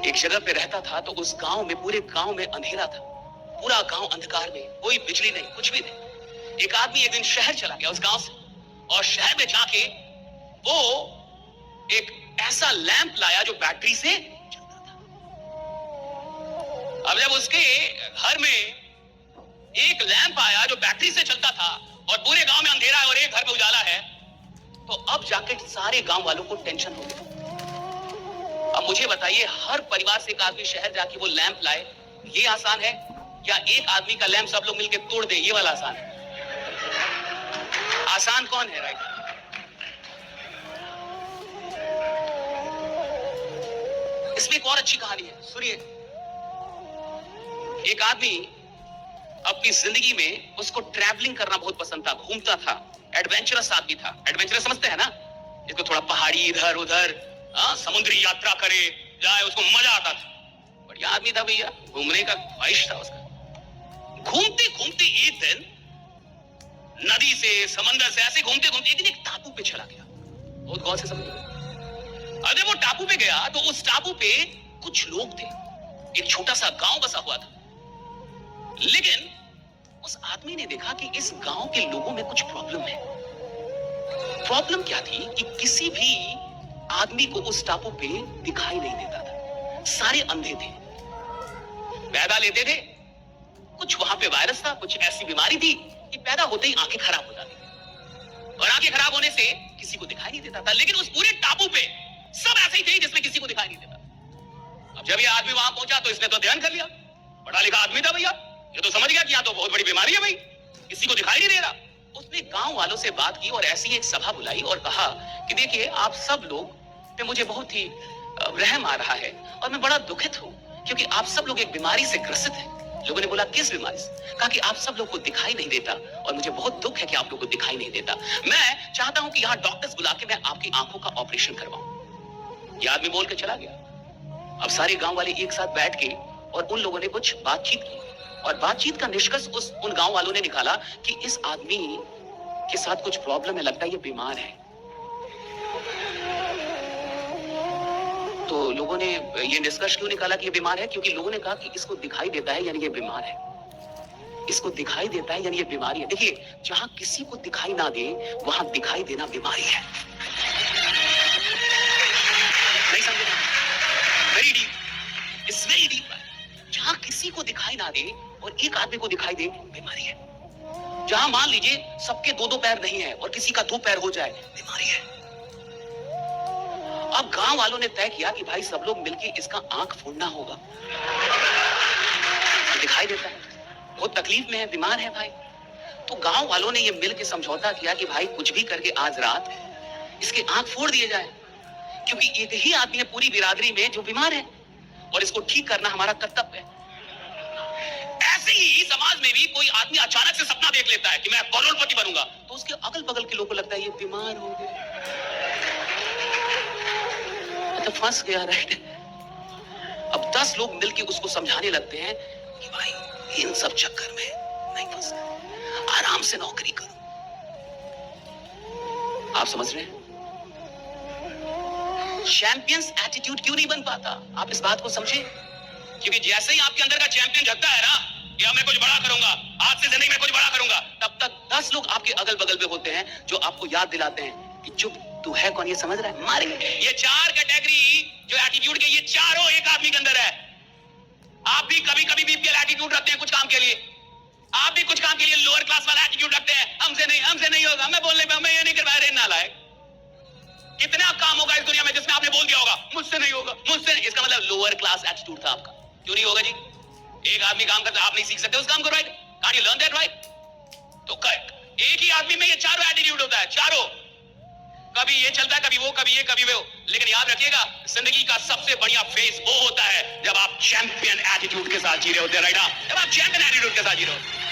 एक जगह पे रहता था तो उस गांव में, पूरे गांव में अंधेरा था। पूरा गांव अंधकार में, कोई बिजली नहीं, कुछ भी नहीं। एक आदमी एक दिन शहर चला गया उस गांव से, और शहर में जाके वो एक ऐसा लैंप लाया जो बैटरी से चलता था। अब जब उसके घर में एक लैंप आया जो बैटरी से चलता था और पूरे गांव में अंधेरा है और एक घर में उजाला है, तो अब जाके सारे गांव वालों को टेंशन हो गई। अब मुझे बताइए, हर परिवार से एक आदमी शहर जाके वो लैंप लाए, ये आसान है? या एक आदमी का लैंप सब लोग मिलकर तोड़ दे, ये वाला आसान है? आसान कौन है? राइट। इसमें एक और अच्छी कहानी है, सुनिए। एक आदमी अपनी जिंदगी में, उसको ट्रैवलिंग करना बहुत पसंद था, घूमता था, एडवेंचरस आदमी था। एडवेंचरस समझते हैं ना? इसको थोड़ा पहाड़ी इधर उधर, समुद्री यात्रा करे जाए, उसको मजा आता था। बढ़िया आदमी था भैया, घूमने का ख्वाहिश था उसका। घूमते घूमते एक दिन नदी से, समंदर से ऐसे घूमते घूमते एक दिन एक टापू पे चला गया। बहुत गौर से समझिए। अरे वो टापू पे गया तो उस टापू पे कुछ लोग थे, एक छोटा सा गांव बसा हुआ था। लेकिन उस आदमी ने देखा कि इस गांव के लोगों में कुछ प्रॉब्लम है। प्रॉब्लम क्या थी कि किसी भी आदमी को उस टापू पे दिखाई नहीं देता था। सारे अंधे थे, पैदा लेते थे, कुछ वहां पे वायरस था, कुछ ऐसी बीमारी थी कि पैदा होते ही आंखें खराब हो जाती थी, और आंखें खराब होने से किसी को दिखाई नहीं देता था। लेकिन उस पूरे टापू पे सब ऐसे ही थे जिसमें किसी को दिखाई नहीं देता। अब जब ये आदमी वहां पहुंचा तो इसने तो ध्यान कर लिया, पढ़ा लिखा आदमी था भैया, ये तो समझ गया कि यहाँ तो बहुत बड़ी बीमारी है भाई, किसी को दिखाई नहीं दे रहा। उसने गांव वालों से बात की और ऐसी एक सभा बुलाई और कहा कि देखिए, आप सब लोग पे मुझे बहुत ही रहम आ रहा है और मैं बड़ा दुखित हूं, क्योंकि आप सब लोग एक बीमारी से ग्रसित हैं। लोगों ने बोला, किस बीमारी से? कहा कि आप सब लोग को दिखाई नहीं देता और मुझे बहुत दुख है कि आप लोग को दिखाई नहीं देता। मैं चाहता हूं कि यहाँ डॉक्टर्स बुला के मैं आपकी आंखों का ऑपरेशन करवाऊं। यह आदमी बोल के चला गया। अब सारे गांव वाले एक साथ बैठ के और उन लोगों ने कुछ बातचीत की, और बातचीत का निष्कर्ष उन गांव वालों ने निकाला कि इस आदमी के साथ कुछ प्रॉब्लम है, लगता है ये बीमार है। तो लोगों ने ये निष्कर्ष क्यों निकाला कि ये बीमार है? क्योंकि लोगों ने कहा कि इसको दिखाई देता है यानी ये बीमार है, इसको दिखाई देता है यानी ये बीमारी है। देखिए, जहां किसी को दिखाई ना दे वहां दिखाई देना बीमारी है। नहीं समझे? Very deep, it's very deep. जहां किसी को दिखाई ना दे और एक आदमी को दिखाई दे, बीमारी है। जहां मान लीजिए सबके दो दो पैर नहीं है और किसी का दो पैर हो जाए, बीमारी है। अब गांव वालों ने तय किया कि भाई सब लोग मिलके इसका आंख फोड़ना होगा। दिखाई देता है, बहुत तकलीफ में है, बीमार है भाई। तो गांव वालों ने ये मिलके समझौता किया कि भाई कुछ भी करके आज रात इसके आंख फोड़ दिए जाए, क्योंकि एक ही आदमी है पूरी बिरादरी में जो बीमार है और इसको ठीक करना हमारा कर्तव्य है। ऐसे ही समाज में भी कोई आदमी अचानक से सपना देख लेता है कि मैं करोड़पति बनूंगा, तो उसके अगल बगल के लोगों को लगता है ये बीमार हो गया, तो फंस गया। राइट। अब 10 लोग मिलके उसको समझाने लगते हैं कि भाई इन सब चक्कर में नहीं फंसना, आराम से नौकरी करो। आप समझ रहे हैं? चैंपियंस एटीट्यूड क्यों नहीं बन पाता? आप इस बात को समझे, क्योंकि जैसे ही आपके अंदर का चैंपियन जगता है ना, या मैं कुछ बड़ा करूंगा, आज से जिंदगी में कुछ बड़ा करूंगा, तब तक 10 लोग आपके अगल बगल में होते हैं जो आपको याद दिलाते हैं कि चुप, तू है कौन, ये समझ रहा है, मारेंगे। ये 4 कैटेगरी जो एटीट्यूड के, ये चारों एक आदमी के अंदर है। आप भी कभी कभी बीपीएल एटीट्यूड रखते हैं कुछ काम के लिए, आप भी कुछ काम के लिए लोअर क्लास वाला एटीट्यूड रखते हैं, हमसे नहीं होगा, मैं बोलने पे मैं ये नहीं कर पा रहा, नालायक। कितना काम होगा इस दुनिया में जिसमें आपने बोल दिया होगा मुझसे नहीं होगा, मुझसे नहीं। इसका मतलब लोअर क्लास एटीट्यूड था आपका। क्यों नहीं होगा जी? एक आदमी काम करता, आप नहीं सीख सकते उस काम को, right? Can't you learn that, right? तो एक ही आदमी में ये चारों एटीट्यूड होता है, चारों। कभी ये चलता है, कभी वो, कभी ये, कभी वो। लेकिन याद रखिएगा, जिंदगी का सबसे बढ़िया फेज वो होता है जब आप चैंपियन एटीट्यूड के साथ जी रहे होते हैं, राइट? जब आप चैंपियन एटीट्यूड के साथ जी रहे हो।